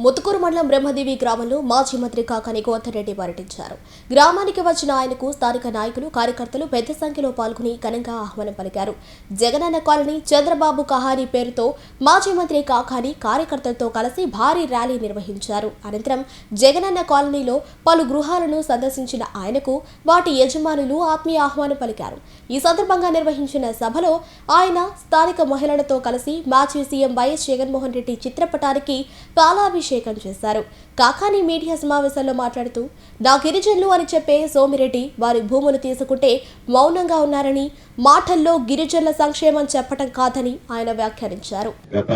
ముతుకూరు మండలం బ్రహ్మదేవి గ్రామంలో మాజీ మంత్రి కాకాని గోవర్ధన్ పర్యటించారు. గ్రామానికి వచ్చిన ఆయనకు స్థానిక నాయకులు, కార్యకర్తలు పెద్ద సంఖ్యలో పాల్గొని ఘనంగా ఆహ్వానం పలికారు. జగనన్న కాలనీ చంద్రబాబు కహానీ పేరుతో మాజీ మంత్రి కాకాని కార్యకర్తలతో కలిసి భారీ ర్యాలీ నిర్వహించారు. అనంతరం జగనన్న కాలనీలో పలు గృహాలను సందర్శించిన ఆయనకు వాటి యజమానులు ఆత్మీయ ఆహ్వానం పలికారు. ఈ సందర్భంగా నిర్వహించిన సభలో ఆయన స్థానిక మహిళలతో కలిసి మాజీ సీఎం వైఎస్ జగన్మోహన్ రెడ్డి చిత్రపటానికి పాలాభిషేకం చేశారు. కాకాని మీడియా సమావేశంలో మాట్లాడుతూ నా గిరిజనులు అని చెప్పే సోమిరెడ్డి వారి భూములు తీసుకుంటే మౌనంగా ఉన్నారని, మాటల్లో గిరిజనుల సంక్షేమం చెప్పటం కాదని ఆయన వ్యాఖ్యానించారు. గత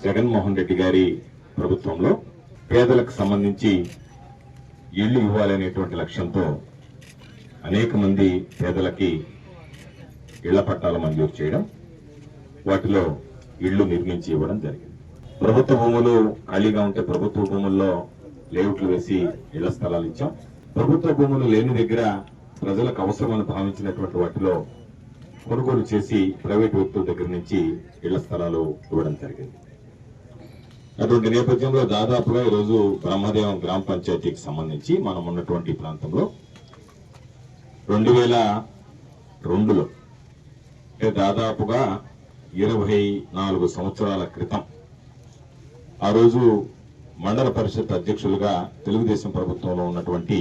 జగన్మోహన్ రెడ్డి గారి ప్రభుత్వంలో పేదలకు సంబంధించి ఇళ్లు ఇవ్వాలనేటువంటి లక్ష్యంతో అనేక మంది పేదలకి ఇళ్ల పట్టాలు మంజూరు చేయడం, వాటిలో ఇళ్లు నిర్మించి ఇవ్వడం జరిగింది. ప్రభుత్వ భూములు ఖాళీగా ఉంటే ప్రభుత్వ భూముల్లో లేఅవుట్లు వేసి ఇళ్ల స్థలాలు ఇచ్చాం. ప్రభుత్వ భూములు లేని దగ్గర ప్రజలకు అవసరమని భావించినటువంటి వాటిలో కొనుగోలు చేసి ప్రైవేటు వ్యక్తుల దగ్గర నుంచి ఇళ్ల స్థలాలు ఇవ్వడం జరిగింది. అటువంటి నేపథ్యంలో దాదాపుగా ఈరోజు బ్రహ్మదేవం గ్రామ పంచాయతీకి సంబంధించి మనం ఉన్నటువంటి ప్రాంతంలో 2002లో దాదాపుగా 24 సంవత్సరాల క్రితం ఆ రోజు మండల పరిషత్ అధ్యక్షులుగా తెలుగుదేశం ప్రభుత్వంలో ఉన్నటువంటి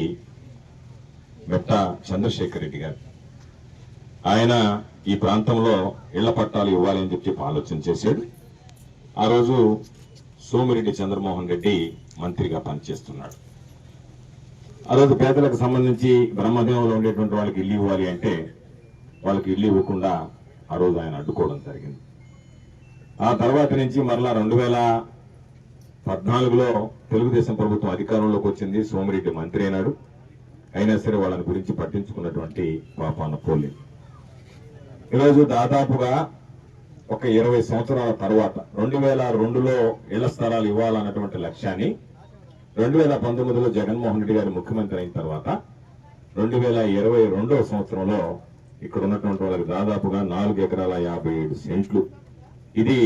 మెట్ట చంద్రశేఖర్ రెడ్డి గారు, ఆయన ఈ ప్రాంతంలో ఇళ్ల పట్టాలు ఇవ్వాలని చెప్పి ఆలోచన చేశాడు. ఆ రోజు సోమిరెడ్డి చంద్రమోహన్ రెడ్డి మంత్రిగా పనిచేస్తున్నాడు. ఆ రోజు పేదలకు సంబంధించి బ్రహ్మదేవంలో ఉండేటువంటి వాళ్ళకి ఇల్లు ఇవ్వాలి అంటే వాళ్ళకి ఇల్లు ఇవ్వకుండా ఆ రోజు ఆయన అడ్డుకోవడం జరిగింది. ఆ తర్వాత నుంచి మరలా 2014లో తెలుగుదేశం ప్రభుత్వం అధికారంలోకి వచ్చింది. సోమిరెడ్డి మంత్రి అయినాడు. అయినా సరే వాళ్ళని గురించి పట్టించుకున్నటువంటి పాపాన పోలేదు. ఈరోజు దాదాపుగా ఒక 20 సంవత్సరాల తర్వాత 2002లో ఇళ్ల స్థలాలు ఇవ్వాలన్నటువంటి లక్ష్యాన్ని 2019లో జగన్మోహన్ రెడ్డి గారు ముఖ్యమంత్రి అయిన తర్వాత 2022వ సంవత్సరంలో ఇక్కడ ఉన్నటువంటి వాళ్ళకి దాదాపుగా 4 ఎకరాల 57 సెంట్లు ఇది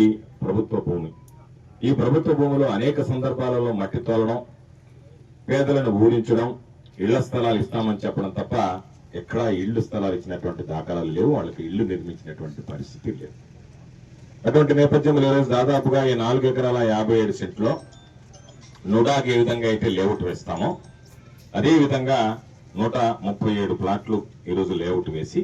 ప్రభుత్వ భూమి. ఈ ప్రభుత్వ భూమిలో అనేక సందర్భాలలో మట్టి తోలడం, పేదలను ఊరించడం, ఇళ్ల స్థలాలు ఇస్తామని చెప్పడం తప్ప ఎక్కడా ఇళ్లు స్థలాలు ఇచ్చినటువంటి దాఖలాలు లేవు. వాళ్ళకి ఇళ్లు నిర్మించినటువంటి పరిస్థితి లేదు. అటువంటి నేపథ్యంలో దాదాపుగా ఈ 4 ఎకరాల 57 సెంట్లో నుడాకి ఏ విధంగా అయితే లేఅవుట్ వేస్తామో అదే విధంగా 137 ప్లాట్లు ఈరోజు లేఅవుట్ వేసి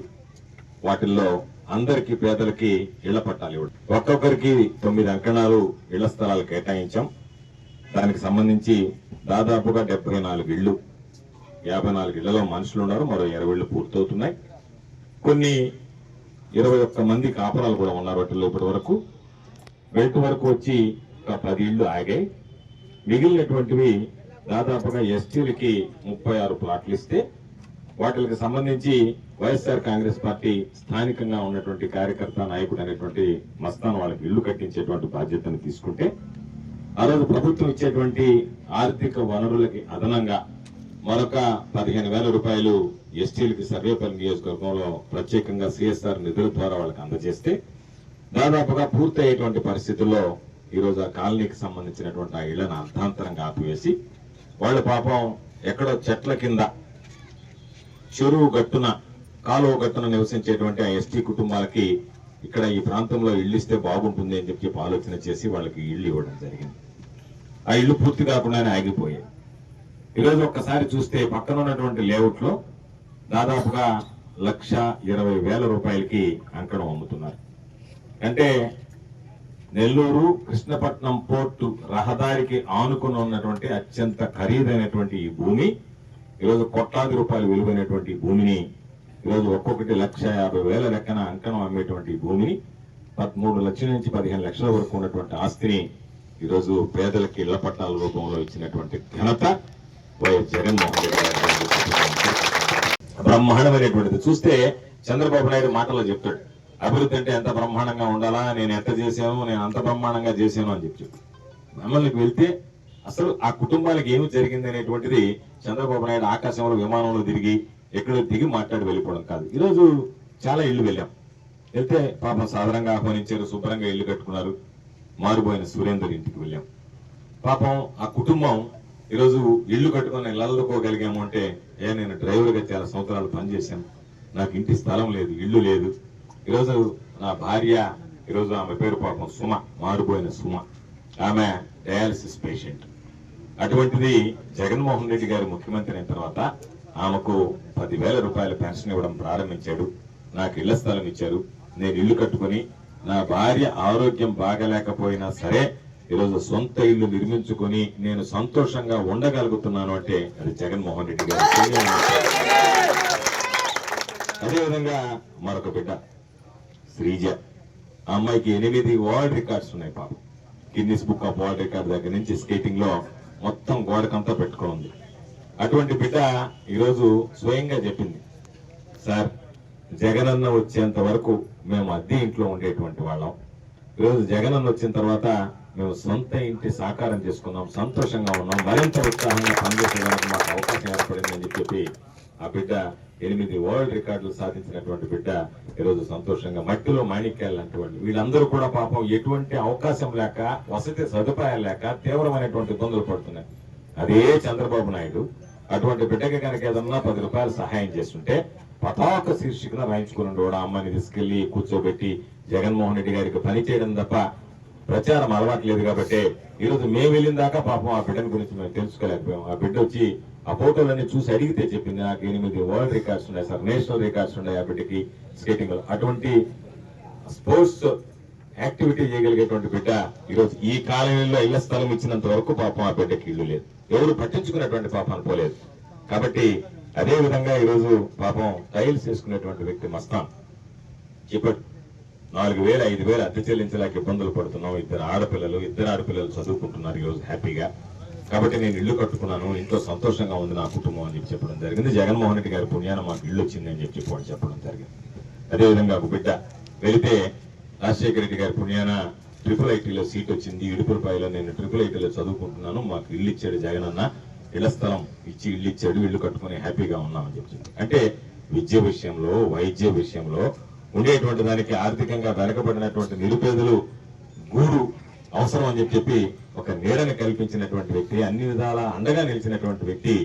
వాటిల్లో అందరికీ పేదలకి ఇళ్ల పట్టాలు ఇవ్వడం, ఒక్కొక్కరికి 9 అంకణాలు ఇళ్ల స్థలాలు కేటాయించాం. దానికి సంబంధించి దాదాపుగా 74 ఇళ్లు, 54 ఇళ్లలో మనుషులు ఉన్నారు. మరో 20 ఇళ్లు పూర్తవుతున్నాయి. కొన్ని 21 మంది కాపురాలు కూడా ఉన్నారు. వాటిల్లో ఇప్పటి వరకు బెల్ట్ వరకు వచ్చి ఒక 10 ఇళ్లు ఆగాయి. మిగిలినటువంటివి దాదాపుగా ఎస్టీలకి 36 ప్లాట్లు ఇస్తే వాటికి సంబంధించి వైఎస్ఆర్ కాంగ్రెస్ పార్టీ స్థానికంగా ఉన్నటువంటి కార్యకర్త నాయకుడు అనేటువంటి మస్తాన్ వాళ్ళకి ఇళ్లు కట్టించేటువంటి బాధ్యతను తీసుకుంటే ఆ రోజు ప్రభుత్వం ఇచ్చేటువంటి ఆర్థిక వనరులకి అదనంగా మరొక 15,000 రూపాయలు ఎస్టీలకి సర్వేపల్లి నియోజకవర్గంలో ప్రత్యేకంగా సిఎస్ఆర్ నిధుల ద్వారా వాళ్ళకి అందజేస్తే దాదాపుగా పూర్తయ్యేటువంటి పరిస్థితుల్లో ఈరోజు ఆ కాలనీకి సంబంధించినటువంటి ఆ ఇళ్లను అర్థాంతరంగా ఆపివేసి వాళ్ళ పాపం ఎక్కడో చెట్ల కింద, చెరువు గట్టున, కాలువ గట్టున నివసించేటువంటి ఆ ఎస్టీ కుటుంబాలకి ఇక్కడ ఈ ప్రాంతంలో ఇళ్లు ఇస్తే బాగుంటుంది అని చెప్పి ఆలోచన చేసి వాళ్ళకి ఇళ్లు ఇవ్వడం జరిగింది. ఆ ఇళ్లు పూర్తి కాకుండానే ఆగిపోయాయి. ఈరోజు ఒక్కసారి చూస్తే పక్కన ఉన్నటువంటి లేఅవుట్ లో దాదాపుగా 1,20,000 రూపాయలకి అంకణం అమ్ముతున్నారు. అంటే నెల్లూరు కృష్ణపట్నం పోర్టు రహదారికి ఆనుకుని ఉన్నటువంటి అత్యంత ఖరీదైనటువంటి ఈ భూమి ఈరోజు కోట్లాది రూపాయలు విలువైనటువంటి భూమిని ఈరోజు ఒక్కొక్కటి 1,50,000 లెక్కన అంకణం అమ్మేటువంటి భూమిని 13 లక్షల నుంచి 15 లక్షల వరకు ఉన్నటువంటి ఆస్తిని ఈరోజు పేదలకి ఇళ్ల పట్టాల రూపంలో ఇచ్చినటువంటి ఘనత వైఎస్ జగన్మోహన్ రెడ్డి గారి బ్రహ్మాండమైనటువంటిది. చూస్తే చంద్రబాబు నాయుడు మాటలో చెప్తాడు, అభివృద్ధి అంటే ఎంత బ్రహ్మాండంగా ఉండాలా, నేను ఎంత చేశాను, నేను అంత బ్రహ్మాండంగా చేశాను అని చెప్పి. మమ్మల్ని వెళ్తే అసలు ఆ కుటుంబాలకు ఏమి జరిగింది అనేటువంటిది చంద్రబాబు నాయుడు ఆకాశంలో విమానంలో తిరిగి ఎక్కడో దిగి మాట్లాడి వెళ్ళిపోవడం కాదు. ఈరోజు చాలా ఇళ్లు వెళ్ళాం. వెళ్తే పాపం సాధారణంగా ఆహ్వానించారు, శుభ్రంగా ఇల్లు కట్టుకున్నారు. మారుబోయిన సురేందర్ ఇంటికి వెళ్ళాం. పాపం ఆ కుటుంబం ఈరోజు ఇల్లు కట్టుకొని నిలదొక్కోగలిగాము అంటే నేను డ్రైవర్గా చాలా సంవత్సరాలు పనిచేశాను, నాకు ఇంటి స్థలం లేదు, ఇల్లు లేదు. ఈరోజు నా భార్య, ఈరోజు ఆమె పేరు పాపం సుమ, మారిపోయిన సుమ, ఆమె డయాలసిస్ పేషెంట్. అటువంటిది జగన్మోహన్ రెడ్డి గారు ముఖ్యమంత్రి అయిన తర్వాత ఆమెకు 10,000 రూపాయల పెన్షన్ ఇవ్వడం ప్రారంభించాడు, నాకు ఇళ్ల స్థలం ఇచ్చారు, నేను ఇల్లు కట్టుకుని నా భార్య ఆరోగ్యం బాగలేకపోయినా సరే ఈరోజు సొంత ఇల్లు నిర్మించుకుని నేను సంతోషంగా ఉండగలుగుతున్నాను అంటే అది జగన్మోహన్ రెడ్డి గారు. అదేవిధంగా మరొక బిడ్డ శ్రీజ, ఆ అమ్మాయికి 8 వరల్డ్ రికార్డ్స్ ఉన్నాయి పాపం. Guinness book of world record దగ్గర నుంచి స్కేటింగ్ లో మొత్తం గోడకంతా పెట్టుకోండి. అటువంటి బిడ్డ ఈరోజు స్వయంగా చెప్పింది, సార్ జగనన్న వచ్చేంత వరకు మేము అద్దె ఇంట్లో ఉండేటువంటి వాళ్ళం, ఈరోజు జగనన్న వచ్చిన తర్వాత మేము సొంత ఇంటి సాకారం చేసుకున్నాం, సంతోషంగా ఉన్నాం, మరింత ఉత్సాహంగా పనిచేసేదానికి మాకు అవకాశం ఏర్పడింది అని చెప్పి ఆ బిడ్డ 8 వరల్డ్ రికార్డులు సాధించినటువంటి బిడ్డ ఈరోజు సంతోషంగా మట్టిలో మాణిక్యాలు లాంటి వీళ్ళందరూ కూడా పాపం ఎటువంటి అవకాశం లేక, వసతి సదుపాయాలు లేక తీవ్రమైనటువంటి ఇబ్బందులు పడుతున్నాయి. అదే చంద్రబాబు నాయుడు అటువంటి బిడ్డకి కనుక ఏదన్నా 10 రూపాయలు సహాయం చేస్తుంటే పతాక శీర్షికన రాయించుకుని కూడా అమ్మాయిని తీసుకెళ్లి కూర్చోబెట్టి జగన్మోహన్ రెడ్డి గారికి పని చేయడం తప్ప ప్రచారం అలవాట్లేదు. కాబట్టి ఈరోజు మేము వెళ్ళిన దాకా పాపం ఆ బిడ్డని గురించి మేము తెలుసుకోలేకపోయాం. ఆ బిడ్డ వచ్చి ఆ ఫోటోలన్నీ చూసి అడిగితే చెప్పింది, నాకు 8 వరల్డ్ రికార్డ్స్ ఉన్నాయి సార్, నేషనల్ రికార్డ్స్ ఉన్నాయి ఆ బిడ్డకి స్కేటింగ్. అటువంటి స్పోర్ట్స్ యాక్టివిటీ చేయగలిగేటువంటి బిడ్డ ఈరోజు ఈ కాలనీలో ఇళ్ల స్థలం ఇచ్చినంత వరకు పాపం ఆ బిడ్డకి ఇల్లు లేదు, ఎవరు పట్టించుకునేటువంటి పాపం పోలేదు. కాబట్టి అదే విధంగా ఈరోజు పాపం టైల్స్ వేసుకునేటువంటి వ్యక్తి మస్తాన్ చెప్పాడు, 4,000 5,000 అద్దె చెల్లించలేక ఇబ్బందులు పడుతున్నాం, ఇద్దరు ఆడపిల్లలు చదువుకుంటున్నారు ఈరోజు హ్యాపీగా, కాబట్టి నేను ఇల్లు కట్టుకున్నాను, ఇంట్లో సంతోషంగా ఉంది నా కుటుంబం అని చెప్పడం జరిగింది. జగన్మోహన్ రెడ్డి గారి పుణ్యాన మాకు ఇల్లు వచ్చింది అని చెప్పడం జరిగింది. అదేవిధంగా ఒక బిడ్డ వెళితే రాజశేఖర రెడ్డి గారి పుణ్యాన IIITలో సీట్ వచ్చింది, ఇడుపులపాయలో నేను IIITలో చదువుకుంటున్నాను, మాకు ఇల్లు ఇచ్చాడు జగనన్న, ఇళ్ల స్థలం ఇచ్చి ఇల్లు ఇచ్చాడు, ఇల్లు కట్టుకుని హ్యాపీగా ఉన్నామని చెప్తుంది. అంటే విద్య విషయంలో, వైద్య విషయంలో ఉండేటువంటి దానికి ఆర్థికంగా వెనకబడినటువంటి నిరుపేదలు గూడు అవసరం అని చెప్పి ఒక నీడని కల్పించినటువంటి వ్యక్తి, అన్ని విధాల అండగా నిలిచినటువంటి వ్యక్తి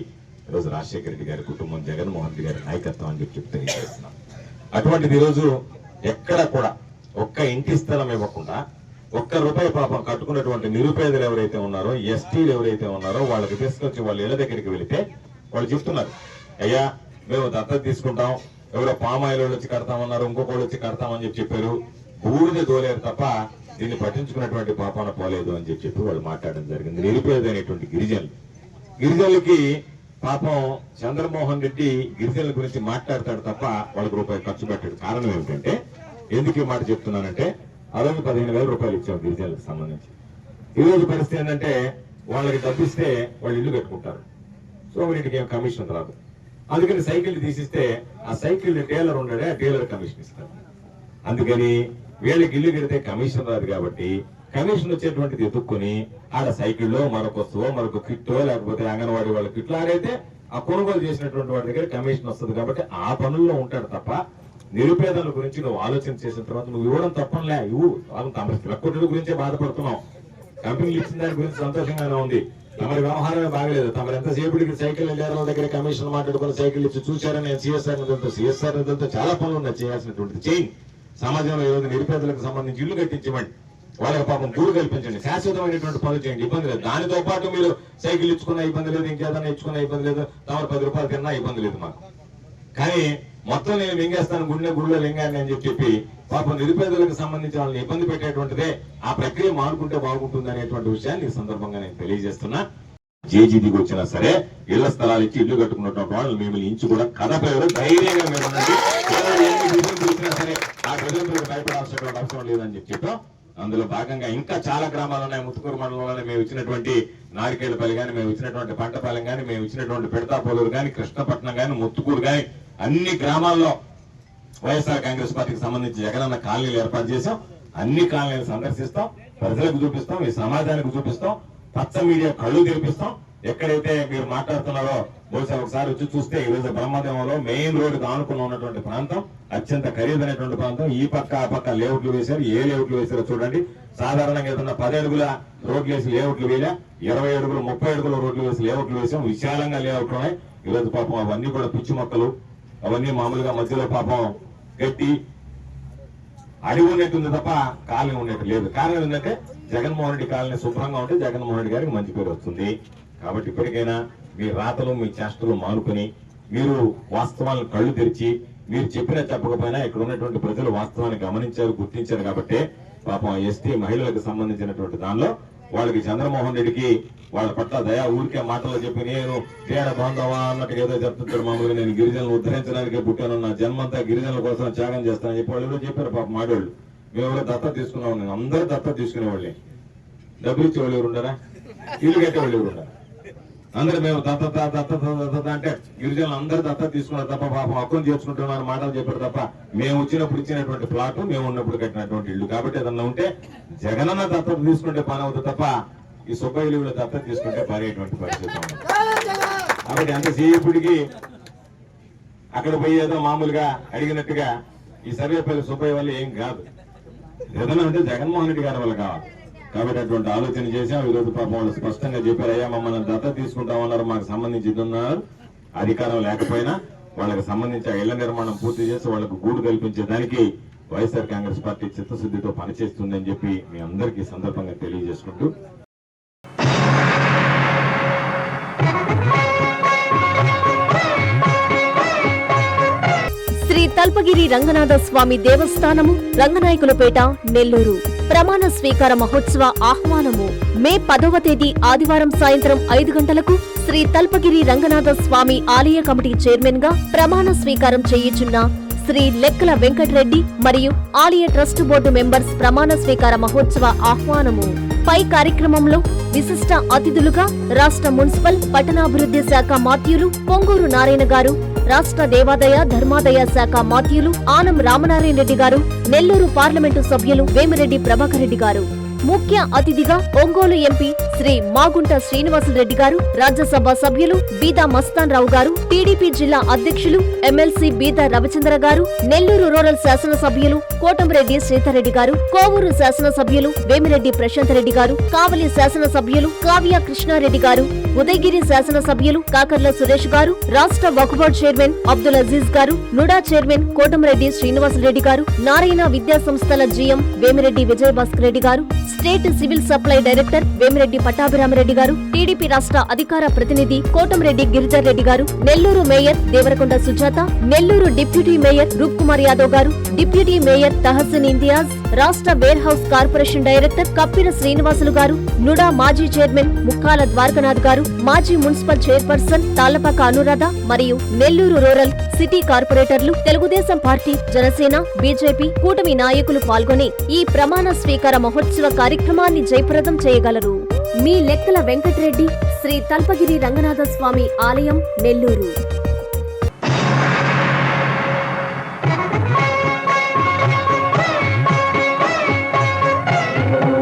ఈరోజు రాజశేఖర రెడ్డి గారి కుటుంబం, జగన్మోహన్ రెడ్డి గారి నాయకత్వం అని చెప్పి తెలియజేస్తున్నాం. అటువంటిది ఈరోజు ఎక్కడ కూడా ఒక్క ఇంటి స్థలం ఇవ్వకుండా ₹1 పాపం కట్టుకున్నటువంటి నిరుపేదలు ఎవరైతే ఉన్నారో, ఎస్టీలు ఎవరైతే ఉన్నారో వాళ్ళకి తీసుకొచ్చి వాళ్ళ ఇళ్ల దగ్గరికి వెళితే వాళ్ళు చెప్తున్నారు, అయ్యా మేము దత్తత తీసుకుంటాం, ఎవరో పామాయిల్ వచ్చి కడతామన్నారు, ఇంకొకళ్ళు వచ్చి కడతామని చెప్పారు, బూడిద దోలేరు తప్ప దీన్ని పట్టించుకున్నటువంటి పాపాన పోలేదు అని చెప్పి వాళ్ళు మాట్లాడడం జరిగింది. నిరుపేదైనటువంటి గిరిజనులకి పాపం చంద్రమోహన్ రెడ్డి గిరిజనుల గురించి మాట్లాడతాడు తప్ప వాళ్ళకి ₹1 ఖర్చు పెట్టాడు. కారణం ఏమిటంటే, ఎందుకు ఈ మాట చెప్తున్నానంటే, అలాగే 15,000 రూపాయలు ఇచ్చాం గిరిజనులకు సంబంధించి. ఈ రోజు పరిస్థితి ఏంటంటే, వాళ్ళకి డబ్బిస్తే వాళ్ళు ఇల్లు కట్టుకుంటారు, సో వీటికి ఏం కమిషన్ రాదు. అందుకని సైకిల్ తీసిస్తే ఆ సైకిల్ డీలర్ ఉండడే, ఆ డీలర్ కమిషన్ ఇస్తారు. అందుకని వీళ్ళకి ఇల్లు కడితే కమిషన్ రాదు కాబట్టి కమిషన్ వచ్చేటువంటిది ఎత్తుక్కుని ఆడ సైకిల్లో మరొక వస్తువో, మరొక కిట్టో, లేకపోతే అంగన్వాడీ వాళ్ళ కిట్లు ఆడైతే ఆ కొనుగోలు చేసినటువంటి వాడి దగ్గర కమిషన్ వస్తుంది. కాబట్టి ఆ పనుల్లో ఉంటాడు తప్ప నిరుపేదల గురించి నువ్వు ఆలోచన చేసిన తర్వాత నువ్వు ఇవ్వడం తప్పనిలే, ఇవ్వు. లక్కుల గురించే బాధపడుతున్నావు, కంపెనీలు ఇచ్చిన దాని గురించి సంతోషంగానే ఉంది, తమరి వ్యవహారమే బాగలేదు. తమరు ఎంతసేపటికి సైకిల్ డీలర్ల దగ్గర కమిషన్ మాట్లాడుకుని సైకిల్ ఇచ్చి చూశారని నేను సిఎస్ఆర్ నిధులతో చాలా పనులు ఉన్నాయి చేయాల్సినటువంటిది చేయండి. సమాజంలో ఈరోజు నిరుపేదలకు సంబంధించి ఇల్లు కట్టించమండి, వాళ్ళకి పాపం గూడు కల్పించండి, శాశ్వతమైనటువంటి పనులు చేయండి, ఇబ్బంది లేదు. దానితో పాటు మీరు సైకిల్ ఇచ్చుకున్న ఇబ్బంది లేదు, ఇంకేదన్నా ఇచ్చుకున్న ఇబ్బంది లేదు, తమరు 10 రూపాయలు తిన్నా ఇబ్బంది లేదు మాకు. కానీ మొత్తం నేను మింగేస్తాను గుడిలో లింగాన్ని అని చెప్పి పాపం నిరుపేదలకు సంబంధించి వాళ్ళని ఇబ్బంది పెట్టేటువంటిదే. ఆ ప్రక్రియ మానుకుంటే బాగుంటుంది అనేటువంటి విషయాన్ని ఈ సందర్భంగా నేను తెలియజేస్తున్నా. జేజీదికి వచ్చినా సరే ఇళ్ల స్థలాలు ఇచ్చి ఇల్లు కట్టుకున్నటువంటి వాళ్ళు మిమ్మల్ని ఇంచు కూడా కదపేరు, ధైర్యంగా మీరు ఉండండి. చూసినా సరే ఆ ప్రజలకు భయపడాల్సినటువంటి అవసరం లేదని చెప్పాం. అందులో భాగంగా ఇంకా చాలా గ్రామాలు ఉన్నాయి. ముత్తుకూరు మండలంలోనే మేము ఇచ్చినటువంటి నారికేళ్లపల్లి కానీ, మేము ఇచ్చినటువంటి పంటపాలెం కానీ, మేము ఇచ్చినటువంటి పెడతాపోలూరు కానీ, కృష్ణపట్నం కానీ, ముత్తుకూరు కానీ, అన్ని గ్రామాల్లో వైఎస్ఆర్ కాంగ్రెస్ పార్టీకి సంబంధించి జగనన్న కాలనీలు ఏర్పాటు చేశాం. అన్ని కాలనీలు సందర్శిస్తాం, ప్రజలకు చూపిస్తాం, ఈ సమాజానికి చూపిస్తాం, పచ్చ మీడియా కళ్ళు తెరిపిస్తాం. ఎక్కడైతే మీరు మాట్లాడుతున్నారో బహుశా ఒకసారి వచ్చి చూస్తే ఈరోజు బ్రహ్మదేవంలో మెయిన్ రోడ్డుకు ఆనుకుని ఉన్నటువంటి ప్రాంతం అత్యంత ఖరీదైనటువంటి ప్రాంతం. ఈ పక్క ఆ పక్క లేఅవుట్లు వేశారు. ఏ లేఅవుట్లు వేశారో చూడండి. సాధారణంగా ఏదన్నా 10 అడుగుల రోడ్లు వేసి లేఅవుట్లు వేయలే, 20 అడుగులు 30 అడుగుల రోడ్లు వేసి లేఅవుట్లు వేసాం. విశాలంగా లేఅవుట్లు ఉన్నాయి. ఈరోజు పాపం అవన్నీ కూడా పిచ్చి మొక్కలు, అవన్నీ మామూలుగా మధ్యలో పాపం గట్టి అడిగి ఉన్నట్టుంది తప్ప కాలనీ ఉన్నట్టు లేదు. కారణం ఏంటంటే జగన్మోహన్ రెడ్డి కాలనీ శుభ్రంగా ఉంటే జగన్మోహన్ రెడ్డి గారికి మంచి పేరు వస్తుంది. కాబట్టి ఇప్పటికైనా మీ రాతలు మీ చేష్టలు మానుకొని మీరు వాస్తవాలను కళ్ళు తెరిచి మీరు చెప్పినా చెప్పకపోయినా ఇక్కడ ఉన్నటువంటి ప్రజలు వాస్తవాన్ని గమనించారు, గుర్తించారు. కాబట్టి పాపం ఎస్టీ మహిళలకు సంబంధించినటువంటి దానిలో వాళ్ళకి చంద్రమోహన్ రెడ్డికి వాళ్ళ పట్ల దయా ఊరికే మాటల్లో చెప్పి నేను తేడా బాంధవా అన్నట్టు ఏదో చెప్తుంటాడు. మామూలుగా నేను గిరిజనులు ఉద్ధరించడానికే పుట్టాను, నా జన్మంతా గిరిజనుల కోసం త్యాగం చేస్తానని చెప్పి వాళ్ళు ఎవరో చెప్పారు. పాపం మాడేవాళ్ళు మేము ఎవరో దత్త తీసుకున్నాం. నేను అందరూ దత్త తీసుకునేవాళ్ళే. డబ్బులు ఇచ్చేవాళ్ళు ఎవరు ఉండరా, ఇల్లు కట్టేవాళ్ళు ఎవరు ఉండరా? అందరూ మేము దత్త అంటే గిరిజనులు అందరూ దత్త తీసుకున్నారు తప్ప పాపం హక్కును చేర్చుకుంటున్నారు మాటలు చెప్పారు తప్ప మేము వచ్చినప్పుడు ఇచ్చినటువంటి ప్లాట్, మేము ఉన్నప్పుడు కట్టినటువంటి ఇల్లు. కాబట్టి ఏదన్నా ఉంటే జగనన్న దత్తత తీసుకుంటే పని అవుతుంది తప్ప ఈ సుబ్బయ్యలు దత్తత తీసుకుంటే పనేటువంటి పరిస్థితి ఉంది. కాబట్టి ఎంతసేపటికి అక్కడ పోయి ఏదో మామూలుగా అడిగినట్టుగా ఈ సర్వేపల్లి సుబ్బయ్య వల్ల ఏం కాదు. ఏదైనా అంటే జగన్మోహన్ రెడ్డి గారి వల్ల కావాలి. కాబట్టి అటువంటి ఆలోచన చేశాం. ఈరోజు పాపం వాళ్ళు స్పష్టంగా చెప్పారు, అయ్యా మమ్మల్ని దత్తత తీసుకుంటామన్నారు, మాకు సంబంధించి ఇది ఉన్నారు. అధికారం లేకపోయినా వాళ్ళకి సంబంధించి ఇళ్ల నిర్మాణం పూర్తి చేసి వాళ్ళకు గూడు కల్పించేదానికి వైఎస్ఆర్ కాంగ్రెస్ పార్టీ చిత్తశుద్ధితో పనిచేస్తుందని చెప్పి మీ అందరికీ సందర్భంగా తెలియజేసుకుంటూ శ్రీ తల్పగిరి రంగనాథ స్వామి దేవస్థానము, రంగనాయకులపేట, నెల్లూరు. ప్రమాణ స్వీకార మహోత్సవ ఆహ్వానము మే 10వ తేదీ ఆదివారం సాయంత్రం 5 గంటలకు శ్రీ తల్పగిరి రంగనాథ స్వామి ఆలయ కమిటీ చైర్మన్ గా ప్రమాణ స్వీకారం చేయుచున్న శ్రీ లెక్కల వెంకటరెడ్డి మరియు ఆలయ ట్రస్ట్ బోర్డు మెంబర్స్ ప్రమాణ స్వీకార మహోత్సవ ఆహ్వానము. పై కార్యక్రమంలో విశిష్ట అతిథులుగా రాష్ట్ర మున్సిపల్ పట్టణాభివృద్ధి శాఖ మాత్యులు పొంగూరు నారాయణ గారు, రాష్ట్ర దేవాదాయ ధర్మాదాయ శాఖ మాత్యులు ఆనం రామనారాయణ రెడ్డి గారు, నెల్లూరు పార్లమెంటు సభ్యులు వేమిరెడ్డి ప్రభాకర్ రెడ్డి గారు, ముఖ్య అతిథిగా ఒంగోలు ఎంపీ శ్రీ మాగుంట శ్రీనివాసరెడ్డి గారు, రాజ్యసభ సభ్యులు బీదా మస్తాన్ రావు గారు, టీడీపీ జిల్లా అధ్యక్షులు ఎమ్మెల్సీ బీదా రవిచంద్ర గారు, నెల్లూరు రూరల్ శాసనసభ్యులు కోటంరెడ్డి శ్రీధర్రెడ్డి గారు, కోవూరు శాసనసభ్యులు వేమిరెడ్డి ప్రశాంత్ రెడ్డి గారు, కావలి శాసనసభ్యులు కావ్య కృష్ణారెడ్డి గారు, ఉదయగిరి శాసనసభ్యులు కాకర్ల సురేష్ గారు, రాష్ట్ర వక్ఫ్ బోర్డు చైర్మన్ అబ్దుల్ అజీజ్ గారు, నుడా చైర్మన్ కోటంరెడ్డి శ్రీనివాసరెడ్డి గారు, నారాయణ విద్యా సంస్థల జీఎం వేమిరెడ్డి విజయభాస్కర్ రెడ్డి గారు, state civil supply director Vemireddy Pattabhiramareddy గారు, టీడీపీ రాష్ట్ర అధికార ప్రతినిధి కోటంరెడ్డి గిరిజర్ రెడ్డి గారు, Nellore mayor Devarakonda Sujatha, Nellore deputy mayor Roop Kumar Yadav గారు, డిప్యూటీ మేయర్ తహసిన్ ఇంతియాజ్, రాష్ట్ర warehouse corporation director Kappira Srinivasulu గారు, నుడా మాజీ చైర్మన్ ముక్కాల ద్వారకనాథ్ గారు, మాజీ మున్సిపల్ చైర్పర్సన్ తాళ్లపాక అనురాధ మరియు నెల్లూరు రూరల్ సిటీ కార్పొరేటర్లు, తెలుగుదేశం పార్టీ, జనసేన, బీజేపీ కూటమి నాయకులు పాల్గొని ఈ ప్రమాణ స్వీకార మహోత్సవ కార్యక్రమాన్ని జయప్రదం చేయగలరు. మీ లెక్కల వెంకటరెడ్డి, శ్రీ తల్పగిరి రంగనాథ స్వామి ఆలయం, నెల్లూరు.